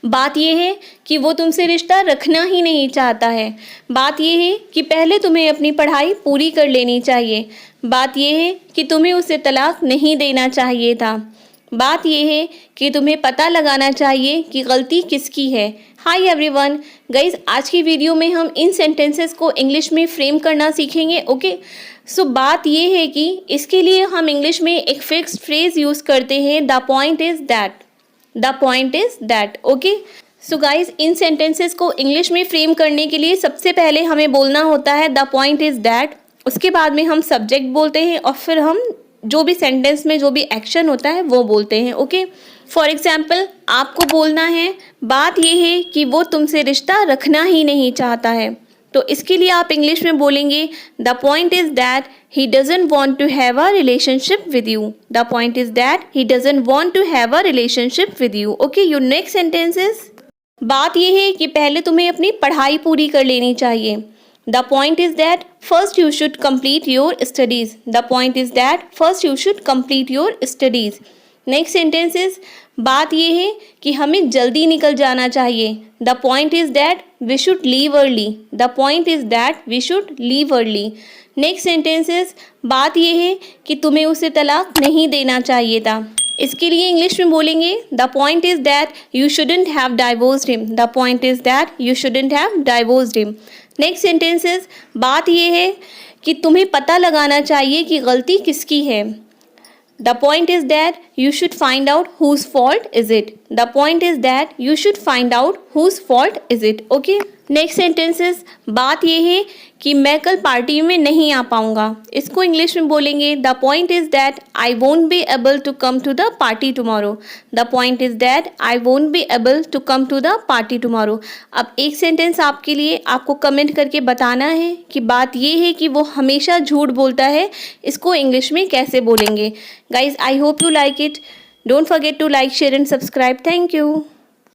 बात यह है कि वो तुमसे रिश्ता रखना ही नहीं चाहता है। बात यह है कि पहले तुम्हें अपनी पढ़ाई पूरी कर लेनी चाहिए। बात यह है कि तुम्हें उसे तलाक नहीं देना चाहिए था। बात यह है कि तुम्हें पता लगाना चाहिए कि गलती किसकी है। हाय एवरीवन, गाइस, आज की वीडियो में हम इन सेंटेंसेस को इंग्लिश में फ्रेम करना सीखेंगे। ओके, सो बात यह है कि इसके लिए हम इंग्लिश में एक फिक्स्ड फ्रेज यूज़ करते हैं, the point is that. The point is that. Okay, so guys, in sentences को इंग्लिश में फ्रेम करने के लिए सबसे पहले हमें बोलना होता है द पॉइंट इज़ दैट। उसके बाद में हम सब्जेक्ट बोलते हैं और फिर हम जो भी सेंटेंस में जो भी एक्शन होता है वो बोलते हैं। ओके, फॉर एग्जाम्पल आपको बोलना है बात यह है कि वो तुमसे रिश्ता रखना ही नहीं चाहता है। तो इसके लिए आप इंग्लिश में बोलेंगे the point is that he doesn't want to have a relationship with you. The point is that he doesn't want to have a relationship with you. Okay, your next sentence is बात यह है कि पहले तुम्हें अपनी पढ़ाई पूरी कर लेनी चाहिए। The point is that first you should complete your studies. The point is that first you should complete your studies. Next sentence is बात यह है कि हमें जल्दी निकल जाना चाहिए। The point is that we should leave early. The point is that we should leave early. Next sentence is बात यह है कि तुम्हें उसे तलाक नहीं देना चाहिए था। इसके लिए इंग्लिश में बोलेंगे the point is that you shouldn't have divorced him. The point is that you shouldn't have divorced him. Next sentence is बात यह है कि तुम्हें पता लगाना चाहिए कि गलती किसकी है। The point is that you should find out whose fault is it. The point is that you should find out whose fault is it. Okay, next sentences बात यह है कि मैं कल पार्टी में नहीं आ पाऊँगा। इसको इंग्लिश में बोलेंगे the point is that I won't be able to come to the party tomorrow. The point is that I won't be able to come to the party tomorrow. अब एक सेंटेंस आपके लिए आपको कमेंट करके बताना है कि बात यह है कि वो हमेशा झूठ बोलता है, इसको इंग्लिश में कैसे बोलेंगे। Guys, I hope you like it. Don't forget to like, share and subscribe. Thank you.